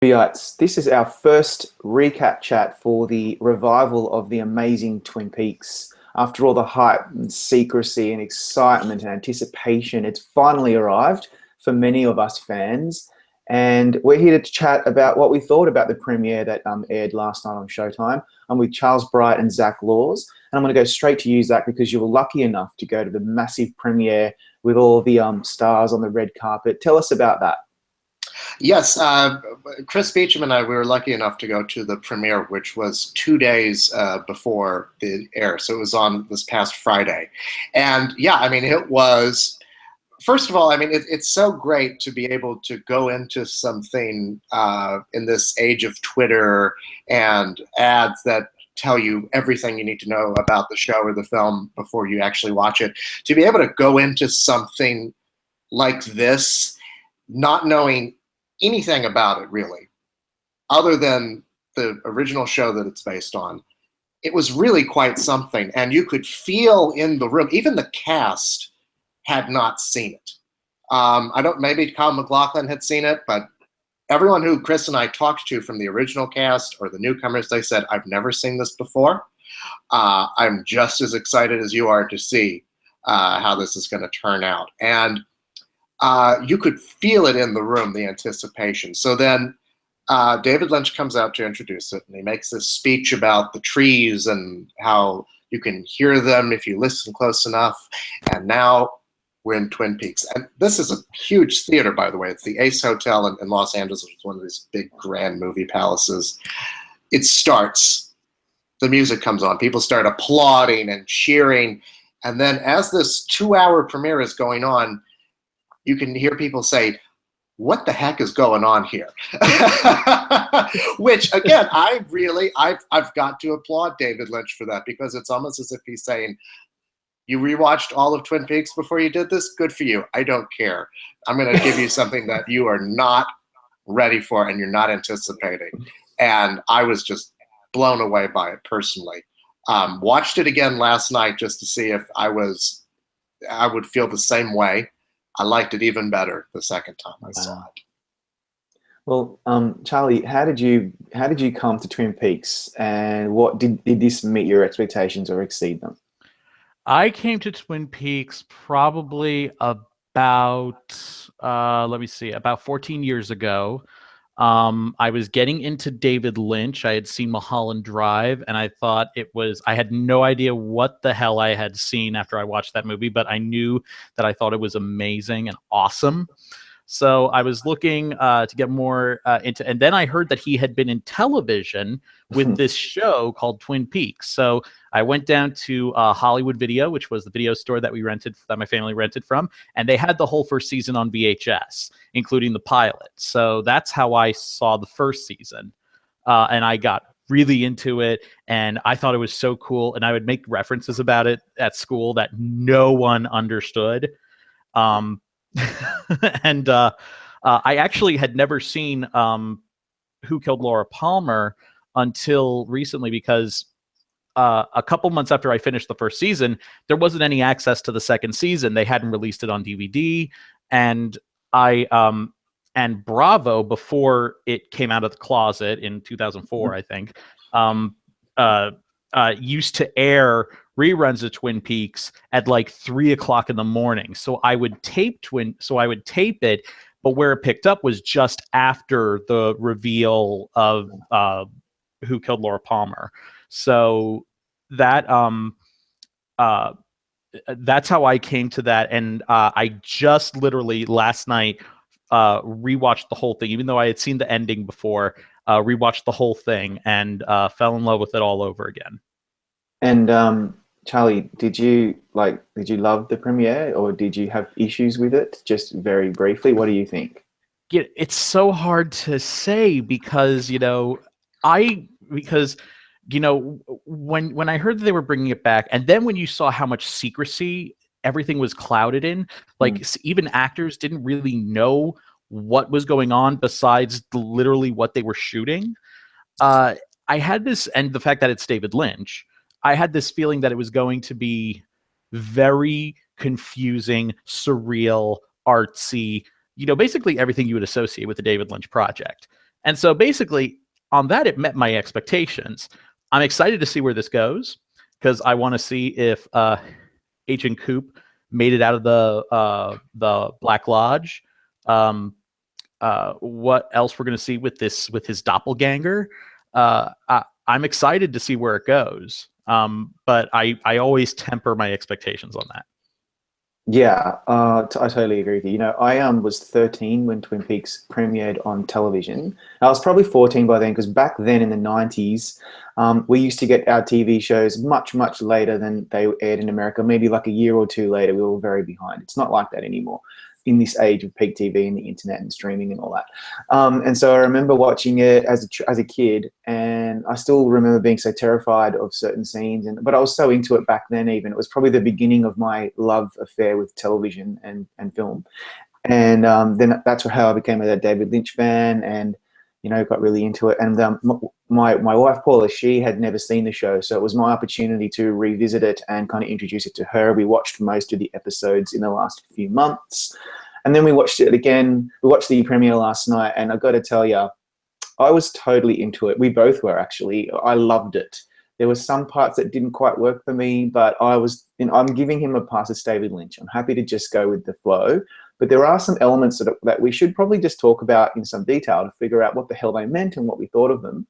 Bites. This is our first recap chat for the revival of the amazing Twin Peaks. After all the hype and secrecy and excitement and anticipation, it's finally arrived for many of us fans. And we're here to chat about what we thought about the premiere that aired last night on Showtime. I'm with Charles Bright and Zach Laws. And I'm going to go straight to you, Zach, because you were lucky enough to go to the massive premiere with all the stars on the red carpet. Tell us about that. Yes, Chris Beecham and I, we were lucky enough to go to the premiere, which was 2 days before the air. So it was on this past Friday. And yeah, I mean, it was, first of all, I mean, it's so great to be able to go into something in this age of Twitter and ads that tell you everything you need to know about the show or the film before you actually watch it. To be able to go into something like this, not knowing anything about it really, other than the original show that it's based on, it was really quite something. And you could feel in the room, even the cast had not seen it. Maybe Kyle MacLachlan had seen it, but everyone who Chris and I talked to from the original cast or the newcomers, they said, I've never seen this before. I'm just as excited as you are to see how this is going to turn out. And you could feel it in the room, the anticipation. So then David Lynch comes out to introduce it, and he makes this speech about the trees and how you can hear them if you listen close enough. And now we're in Twin Peaks. And this is a huge theater, by the way. It's the Ace Hotel in Los Angeles, which is one of these big, grand movie palaces. It starts. The music comes on. People start applauding and cheering. And then as this 2-hour premiere is going on, you can hear people say, what the heck is going on here? Which, again, I've got to applaud David Lynch for that, because it's almost as if he's saying, you rewatched all of Twin Peaks before you did this? Good for you. I don't care. I'm going to give you something that you are not ready for and you're not anticipating. And I was just blown away by it personally. Watched it again last night just to see if I would feel the same way. I liked it even better the second time I saw it. Well, Charlie, how did you come to Twin Peaks, and what did this meet your expectations or exceed them? I came to Twin Peaks probably about about 14 years ago. I was getting into David Lynch. I had seen Mulholland Drive, and I thought I had no idea what the hell I had seen after I watched that movie, but I knew that I thought it was amazing and awesome. So I was looking to get more into, and then I heard that he had been in television with this show called Twin Peaks. So I went down to Hollywood Video, which was the video store that my family rented from, and they had the whole first season on VHS, including the pilot. So that's how I saw the first season, and I got really into it, and I thought it was so cool, and I would make references about it at school that no one understood. And I actually had never seen Who Killed Laura Palmer until recently, because a couple months after I finished the first season, there wasn't any access to the second season. They hadn't released it on DVD, and and Bravo, before it came out of the closet in 2004, I think, used to air reruns of Twin Peaks at like 3 o'clock in the morning. So I would tape it, but where it picked up was just after the reveal of Who Killed Laura Palmer. So that that's how I came to that. And I just literally last night rewatched the whole thing, even though I had seen the ending before. Rewatched the whole thing and fell in love with it all over again. And Charlie, did you love the premiere, or did you have issues with it? Just very briefly, what do you think? Yeah, it's so hard to say, because when I heard that they were bringing it back, and then when you saw how much secrecy everything was clouded in, like even actors didn't really know what was going on besides literally what they were shooting. I had this, and the fact that it's David Lynch, I had this feeling that it was going to be very confusing, surreal, artsy, basically everything you would associate with the David Lynch project. And so basically, on that, it met my expectations. I'm excited to see where this goes because I want to see if Agent Coop made it out of the Black Lodge. What else we're going to see with his doppelganger? I'm excited to see where it goes. But I always temper my expectations on that. Yeah, I totally agree with you. You know, I was 13 when Twin Peaks premiered on television. I was probably 14 by then because back then in the 90s, we used to get our TV shows much, much later than they aired in America. Maybe like a year or two later, we were very behind. It's not like that anymore in this age of peak TV and the internet and streaming and all that. And so I remember watching it as a kid, and I still remember being so terrified of certain scenes. But I was so into it back then. Even it was probably the beginning of my love affair with television and film. And then that's how I became a David Lynch fan, and got really into it. And my wife Paula, she had never seen the show, so it was my opportunity to revisit it and kind of introduce it to her. We watched most of the episodes in the last few months, and then we watched it again. We watched the premiere last night, and I've got to tell you, I was totally into it. We both were, actually. I loved it. There were some parts that didn't quite work for me, but I'm giving him a pass as David Lynch. I'm happy to just go with the flow. But there are some elements that we should probably just talk about in some detail to figure out what the hell they meant and what we thought of them.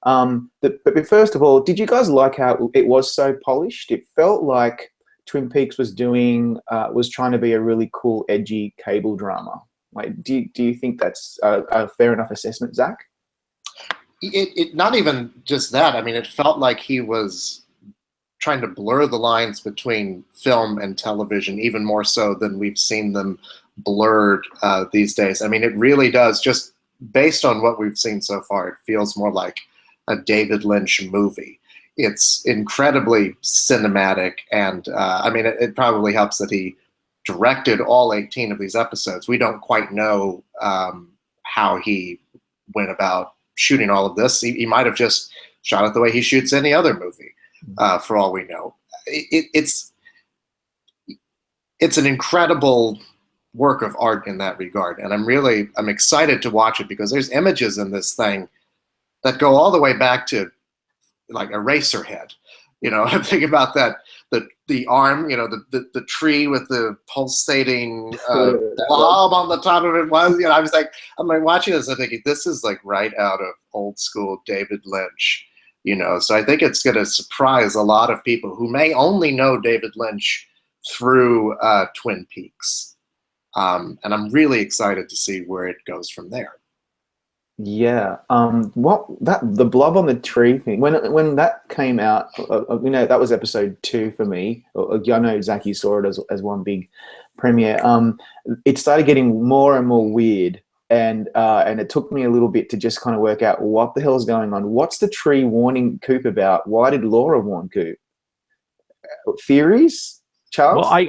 But first of all, did you guys like how it was so polished? It felt like Twin Peaks was trying to be a really cool, edgy cable drama. Like, do you think that's a fair enough assessment, Zach? It not even just that. I mean, it felt like he was trying to blur the lines between film and television, even more so than we've seen them blurred these days. I mean, it really does. Just based on what we've seen so far, it feels more like a David Lynch movie. It's incredibly cinematic, and I mean, it probably helps that he directed all 18 of these episodes. We don't quite know how he went about shooting all of this. He might have just shot it the way he shoots any other movie, for all we know. It's an incredible work of art in that regard, and I'm excited to watch it because there's images in this thing that go all the way back to like Eraserhead. I'm thinking about that, the arm, the tree with the pulsating blob on the top of it was, I'm watching this, I'm thinking, this is like right out of old school David Lynch, so I think it's going to surprise a lot of people who may only know David Lynch through Twin Peaks. And I'm really excited to see where it goes from there. Yeah. The blob on the tree thing, when that came out, that was episode 2 for me. I know Zach, you saw it as one big premiere. It started getting more and more weird, and it took me a little bit to just kind of work out what the hell is going on. What's the tree warning Coop about? Why did Laura warn Coop? Theories, Charles? Well,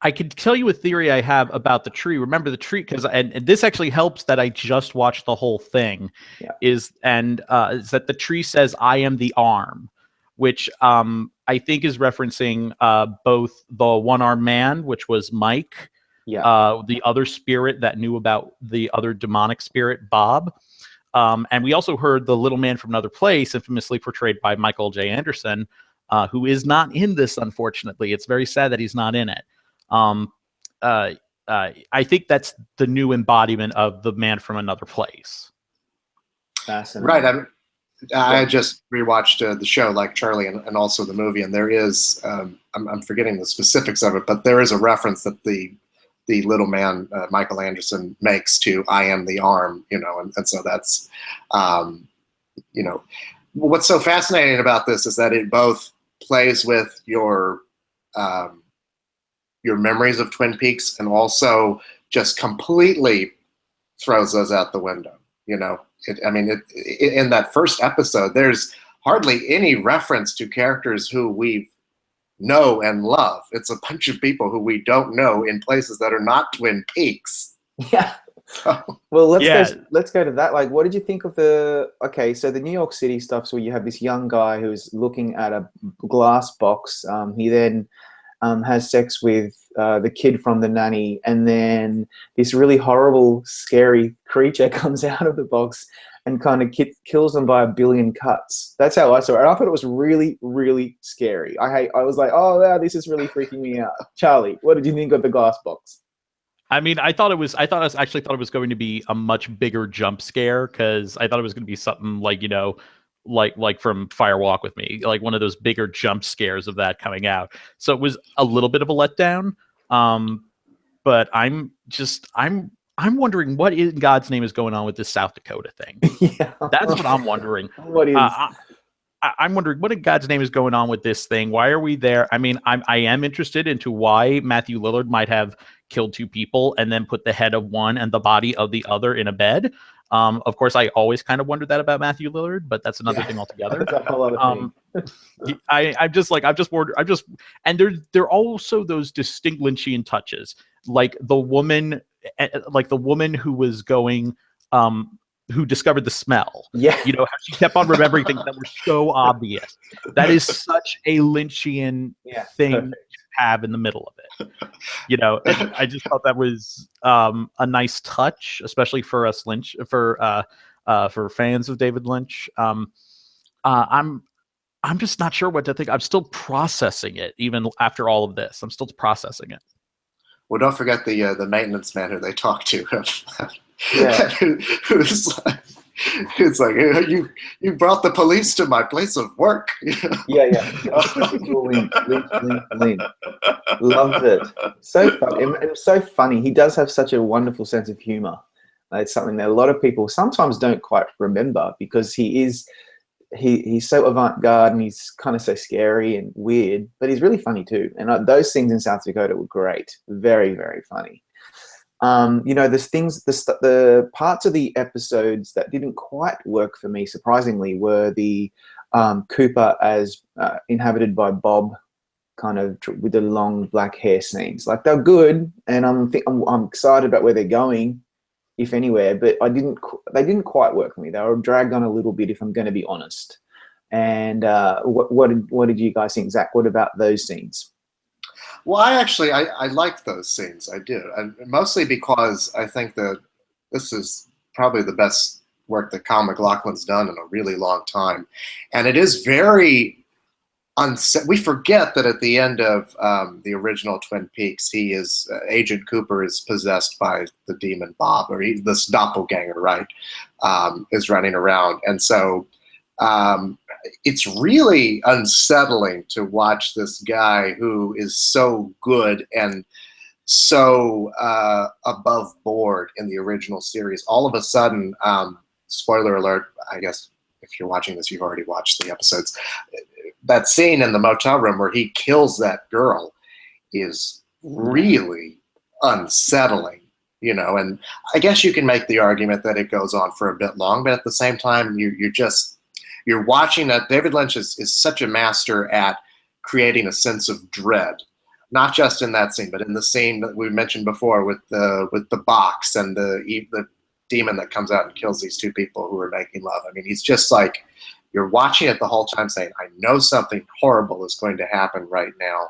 I can tell you a theory I have about the tree. Remember the tree, because and this actually helps that I just watched the whole thing. Yeah. Is that the tree says I am the arm, which I think is referencing both the one-armed man, which was Mike, the other spirit that knew about the other demonic spirit, Bob, and we also heard the little man from another place, infamously portrayed by Michael J. Anderson, who is not in this, unfortunately. It's very sad that he's not in it. I think that's the new embodiment of the man from another place. Fascinating. Right. I just rewatched the show, like Charlie, and also the movie, and there is I'm forgetting the specifics of it, but there is a reference that the little man Michael Anderson makes to "I am the arm," and so that's what's so fascinating about this is that it both plays with your memories of Twin Peaks and also just completely throws those out the window. In that first episode, there's hardly any reference to characters who we know and love. It's a bunch of people who we don't know in places that are not Twin Peaks. Yeah. Well, let's go to that. Like, what did you think of so the New York City stuff, so you have this young guy who's looking at a glass box. He then has sex with the kid from The Nanny, and then this really horrible, scary creature comes out of the box and kind of kills them by a billion cuts. That's how I saw it. And I thought it was really, really scary. I was like, oh, wow, this is really freaking me out. Charlie, what did you think of the glass box? I mean, I actually thought it was going to be a much bigger jump scare, because I thought it was going to be something like, like from Fire Walk with Me, like one of those bigger jump scares of that coming out. So it was a little bit of a letdown. But I'm wondering what in God's name is going on with this South Dakota thing. Yeah. That's what I'm wondering. What is? I'm wondering what in God's name is going on with this thing. Why are we there? I mean, I am interested into why Matthew Lillard might have killed two people and then put the head of one and the body of the other in a bed. Of course, I always kind of wondered that about Matthew Lillard, but that's another thing altogether. That's a whole other thing. And there are also those distinct Lynchian touches, like the woman who was going, who discovered the smell. Yeah. How she kept on remembering things that were so obvious. That is such a Lynchian thing perfect. to have in the middle of it. And I just thought that was a nice touch, especially for us for fans of David Lynch. I'm just not sure what to think. I'm still processing it, even after all of this. I'm still processing it. Well, don't forget the maintenance man who they talk to. Yeah. who's like, you brought the police to my place of work. Yeah. Lynch. Loved it. So funny. And so funny. He does have such a wonderful sense of humor. It's something that a lot of people sometimes don't quite remember, because he's so avant-garde and he's kind of so scary and weird, but he's really funny too. And those things in South Dakota were great. Very, very funny. There's things, the parts of the episodes that didn't quite work for me, surprisingly, were the Cooper as inhabited by Bob, kind of with the long black hair scenes. Like, they're good, and I'm excited about where they're going, if anywhere, but they didn't quite work for me. They were dragged on a little bit, if I'm going to be honest. And what did you guys think, Zach? What about those scenes? Well, I like those scenes. I do, and mostly because I think that this is probably the best work that Kyle MacLachlan's done in a really long time, and it is very we forget that at the end of the original Twin Peaks, Agent Cooper is possessed by the demon Bob, or this doppelganger, right? Is running around, and so. It's really unsettling to watch this guy who is so good and so above board in the original series. All of a sudden, spoiler alert, I guess if you're watching this, you've already watched the episodes. That scene in the motel room where he kills that girl is really unsettling. And I guess you can make the argument that it goes on for a bit long, but at the same time, you're watching that. David Lynch is such a master at creating a sense of dread, not just in that scene, but in the scene that we mentioned before with the box and the demon that comes out and kills these two people who are making love. I mean, he's just like, you're watching it the whole time saying, I know something horrible is going to happen right now.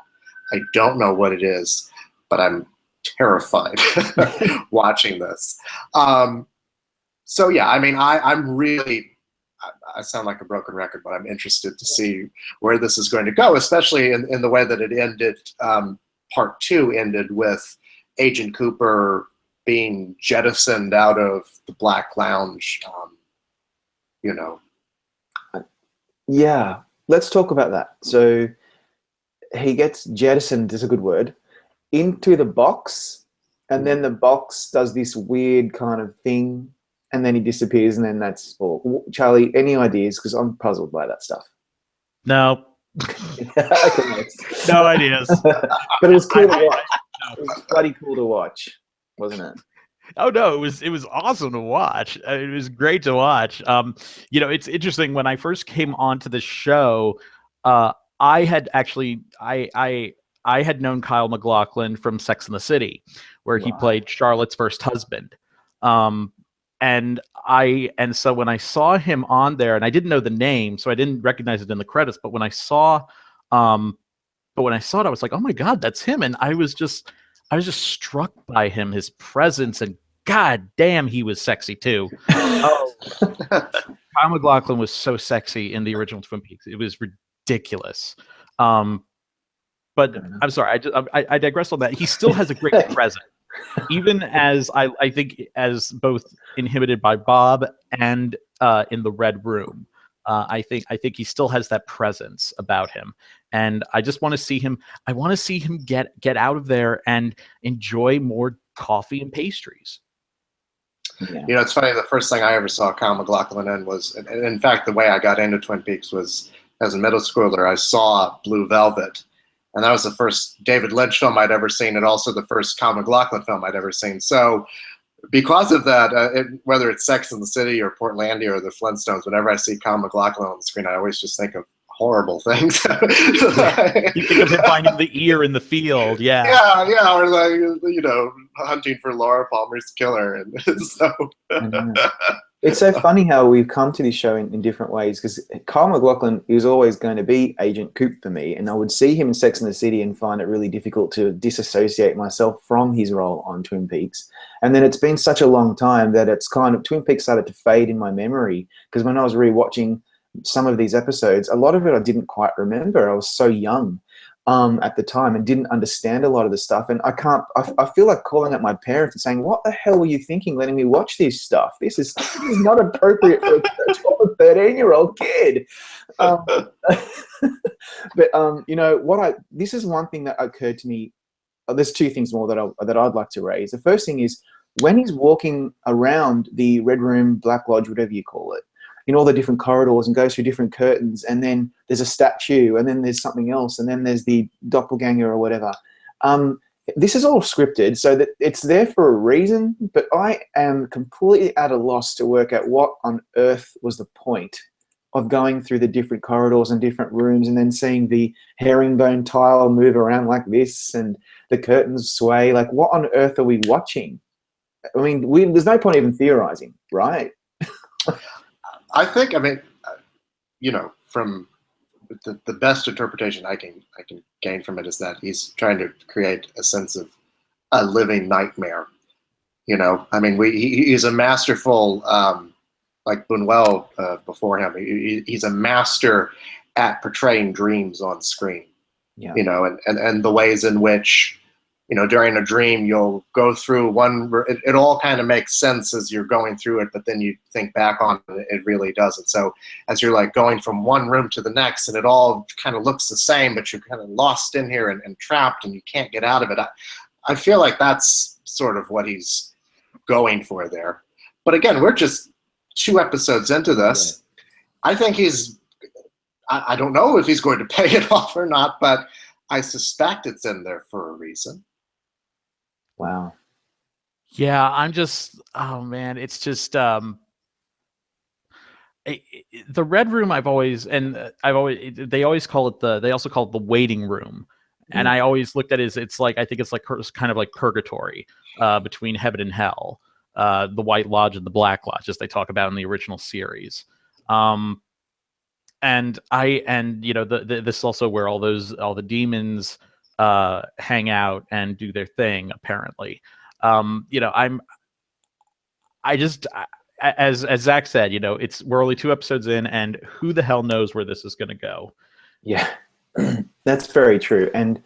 I don't know what it is, but I'm terrified watching this. So yeah, I mean, I sound like a broken record, but I'm interested to see where this is going to go, especially in the way that it ended. Part 2 ended with Agent Cooper being jettisoned out of the Black Lounge. Yeah, let's talk about that. So he gets jettisoned, is a good word, into the box, and then the box does this weird kind of thing, and then he disappears, and then that's all. Charlie, any ideas? Because I'm puzzled by that stuff. No. No ideas. But it was cool to watch. It was bloody cool to watch, wasn't it? Oh no, it was awesome to watch. It was great to watch. It's interesting. When I first came onto the show, I had known Kyle MacLachlan from Sex and the City, where he played Charlotte's first husband. And so when I saw him on there, and I didn't know the name, so I didn't recognize it in the credits, but when I saw it, I was like, oh my God, that's him. And I was just struck by him, his presence and God damn, he was sexy too. Oh, Kyle MacLachlan was so sexy in the original Twin Peaks. It was ridiculous. But I'm sorry, I digress on that. He still has a great presence, even as I think as both inhibited by Bob and in the Red Room. I think he still has that presence about him, and I just want to see him. I want to see him get out of there and enjoy more coffee and pastries. Yeah. You know, it's funny. The first thing I ever saw Kyle MacLachlan in was, and in fact, the way I got into Twin Peaks was as a middle schooler. I saw Blue Velvet, and that was the first David Lynch film I'd ever seen, and also the first Kyle MacLachlan film I'd ever seen. So, because of that, whether it's Sex and the City or Portlandia or the Flintstones, whenever I see Kyle MacLachlan on the screen, I always just think of horrible things. You think of him finding the ear in the field, yeah, or like, you know, hunting for Laura Palmer's killer, and so. It's so funny how we've come to this show in different ways, because Kyle MacLachlan is always going to be Agent Coop for me, and I would see him in Sex and the City and find it really difficult to disassociate myself from his role on Twin Peaks. And then it's been such a long time that it's kind of, Twin Peaks started to fade in my memory, because when I was rewatching some of these episodes, a lot of it I didn't quite remember. I was so young at the time and didn't understand a lot of the stuff. And I feel like calling up my parents and saying, what the hell were you thinking letting me watch this stuff? This is not appropriate for a 12 or 13-year-old kid. But, you know, this is one thing that occurred to me. There's two things more that I'd like to raise. The first thing is when he's walking around the Red Room, Black Lodge, whatever you call it, in all the different corridors and goes through different curtains, and then there's a statue, and then there's something else, and then there's the doppelganger or whatever. This is all scripted, so that it's there for a reason, but I am completely at a loss to work out what on earth was the point of going through the different corridors and different rooms and then seeing the herringbone tile move around like this and the curtains sway. Like, what on earth are we watching? I mean, there's no point even theorizing, right? I think, I mean, you know, from the best interpretation I can gain from it is that he's trying to create a sense of a living nightmare. You know, I mean, he's a masterful, like Buñuel before him. He's a master at portraying dreams on screen. Yeah. You know, and the ways in which, you know, during a dream, you'll go through it all kind of makes sense as you're going through it, but then you think back on it, it really doesn't. So as you're like going from one room to the next and it all kind of looks the same, but you're kind of lost in here and trapped and you can't get out of it. I feel like that's sort of what he's going for there. But again, we're just 2 episodes into this. Yeah. I think I don't know if he's going to pay it off or not, but I suspect it's in there for a reason. Wow. Yeah, I'm just, oh man, it's just the Red Room. They also call it the waiting room, and I always looked at it as it's like, I think it's like kind of like purgatory between heaven and hell, the White Lodge and the Black Lodge, as they talk about in the original series. And you know, this is also where all the demons hang out and do their thing, apparently. You know, as Zach said, you know, we're only 2 episodes in, and who the hell knows where this is going to go. Yeah, that's very true. And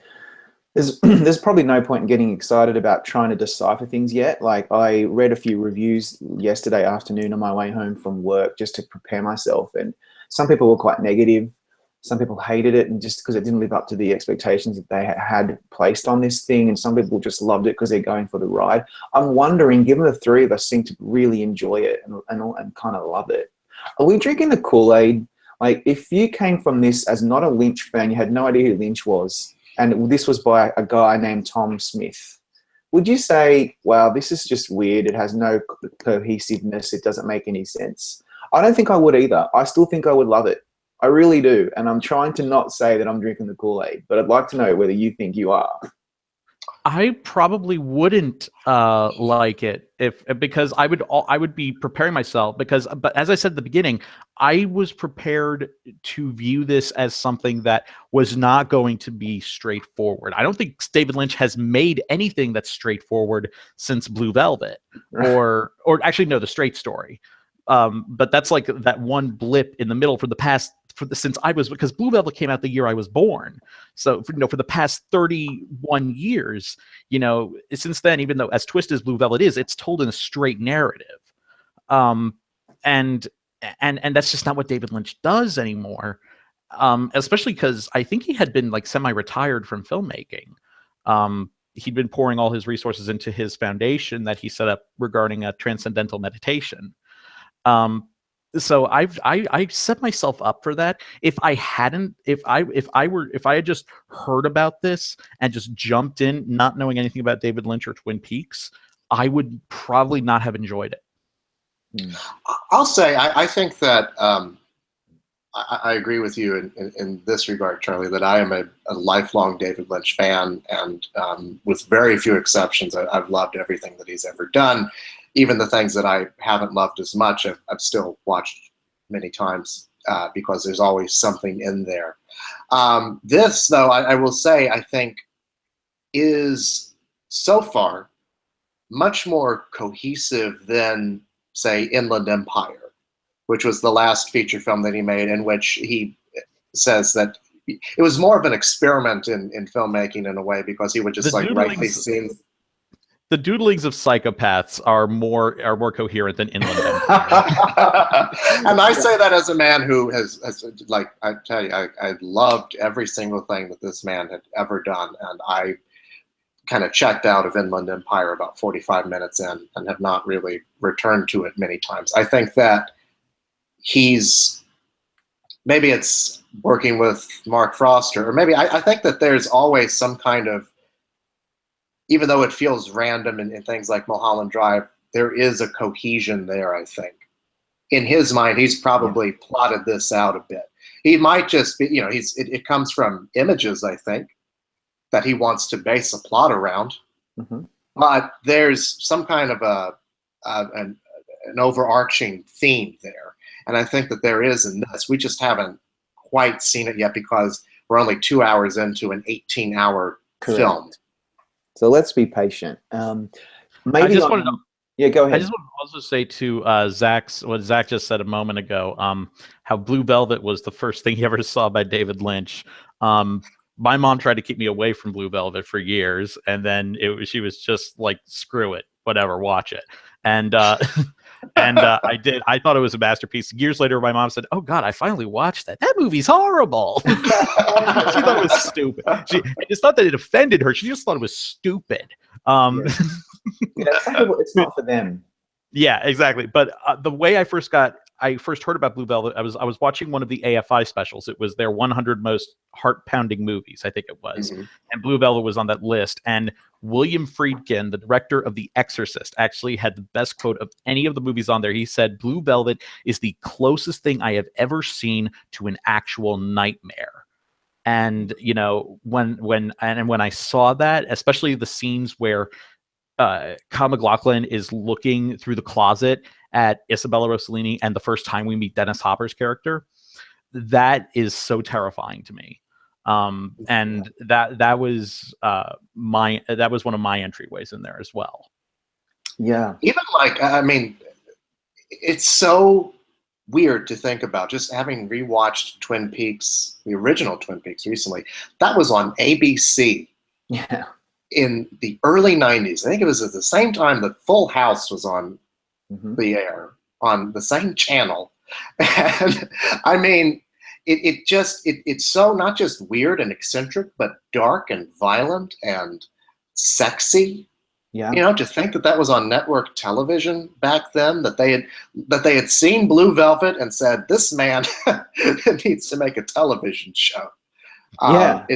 there's probably no point in getting excited about trying to decipher things yet. Like, I read a few reviews yesterday afternoon on my way home from work just to prepare myself, and some people were quite negative. Some people hated it, and just because it didn't live up to the expectations that they had placed on this thing, and some people just loved it because they're going for the ride. I'm wondering, given the 3 of us seem to really enjoy it and kind of love it, are we drinking the Kool-Aid? Like, if you came from this as not a Lynch fan, you had no idea who Lynch was, and this was by a guy named Tom Smith, would you say, wow, this is just weird, it has no cohesiveness, it doesn't make any sense? I don't think I would either. I still think I would love it. I really do. And I'm trying to not say that I'm drinking the Kool-Aid, but I'd like to know whether you think you are. I probably wouldn't like it because I would be preparing myself but as I said at the beginning, I was prepared to view this as something that was not going to be straightforward. I don't think David Lynch has made anything that's straightforward since Blue Velvet, or actually no, The Straight Story. But that's like that one blip in the middle since I was, because Blue Velvet came out the year I was born. So for the past 31 years, since then, even though as twisted as Blue Velvet is, it's told in a straight narrative. And that's just not what David Lynch does anymore. Especially because I think he had been like semi-retired from filmmaking. He'd been pouring all his resources into his foundation that he set up regarding a transcendental meditation. So I set myself up for that. If I had just heard about this and just jumped in, not knowing anything about David Lynch or Twin Peaks, I would probably not have enjoyed it. I'll say I think that I agree with you in this regard, Charlie, that I am a lifelong David Lynch fan, and with very few exceptions, I've loved everything that he's ever done. Even the things that I haven't loved as much, I've still watched many times because there's always something in there. This, though, I will say, I think is so far much more cohesive than, say, Inland Empire, which was the last feature film that he made, in which he says that it was more of an experiment in filmmaking in a way, because he would just write these scenes. The doodlings of psychopaths are more coherent than Inland Empire. And I say that as a man who has like, I tell you, I loved every single thing that this man had ever done, and I kind of checked out of Inland Empire about 45 minutes in and have not really returned to it many times. I think that maybe it's working with Mark Frost, or maybe I think that there's always some kind of, even though it feels random in things like Mulholland Drive, there is a cohesion there, I think. In his mind, he's probably plotted this out a bit. He might just be, it comes from images, I think, that he wants to base a plot around. Mm-hmm. But there's some kind of an overarching theme there. And I think that there is in this. We just haven't quite seen it yet because we're only 2 hours into an 18-hour film. So let's be patient. Maybe I just wanted to, yeah, go ahead. I just want to also say to what Zach just said a moment ago, how Blue Velvet was the first thing he ever saw by David Lynch. My mom tried to keep me away from Blue Velvet for years, and then she was just like, "Screw it, whatever, watch it." And I did. I thought it was a masterpiece. Years later, my mom said, "Oh God, I finally watched that. That movie's horrible." She thought it was stupid. It's not that it offended her. She just thought it was stupid. It's not for them. Yeah, exactly. But the way I first heard about Blue Velvet, I was watching one of the AFI specials. It was their 100 most heart-pounding movies, I think it was. Mm-hmm. And Blue Velvet was on that list. And William Friedkin, the director of The Exorcist, actually had the best quote of any of the movies on there. He said, "Blue Velvet is the closest thing I have ever seen to an actual nightmare." And when I saw that, especially the scenes where Kyle MacLachlan is looking through the closet at Isabella Rossellini, and the first time we meet Dennis Hopper's character, that is so terrifying to me. And that was one of my entryways in there as well. Yeah. Even it's so weird to think about, just having rewatched Twin Peaks, the original Twin Peaks recently. That was on ABC. Yeah. In the early 90s. I think it was at the same time that Full House was on the air, on the same channel. And I mean, it's so not just weird and eccentric, but dark and violent and sexy. Yeah. To think that was on network television back then, that they had seen Blue Velvet and said, "This man needs to make a television show." Yeah.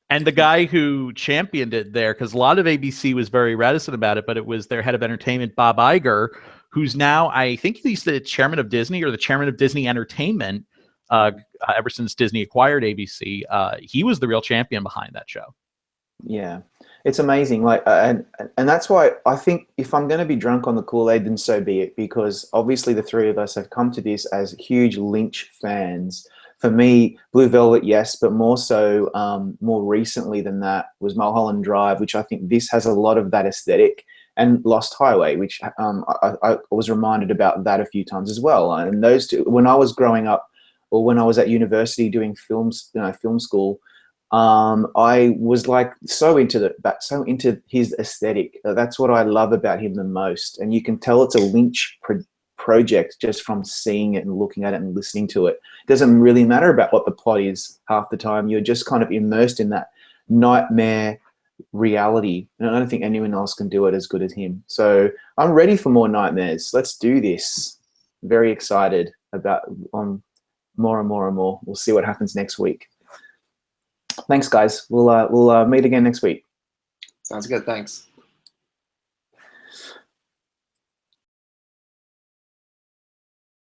And the guy who championed it there, because a lot of ABC was very reticent about it, but it was their head of entertainment, Bob Iger, who's now, I think he's the chairman of Disney, or the chairman of Disney Entertainment, ever since Disney acquired ABC. He was the real champion behind that show. Yeah. It's amazing, like, and that's why I think if I'm going to be drunk on the Kool-Aid, then so be it. Because obviously, the three of us have come to this as huge Lynch fans. For me, Blue Velvet, yes, but more so, more recently than that was Mulholland Drive, which I think this has a lot of that aesthetic, and Lost Highway, which I was reminded about that a few times as well. And those two, when I was growing up, or when I was at university doing films, film school. I was like so into his aesthetic. That's what I love about him the most. And you can tell it's a Lynch project just from seeing it and looking at it and listening to it. It doesn't really matter about what the plot is half the time. You're just kind of immersed in that nightmare reality. And I don't think anyone else can do it as good as him. So I'm ready for more nightmares. Let's do this. Very excited about more and more and more. We'll see what happens next week. Thanks, guys. We'll meet again next week. Sounds good. Thanks.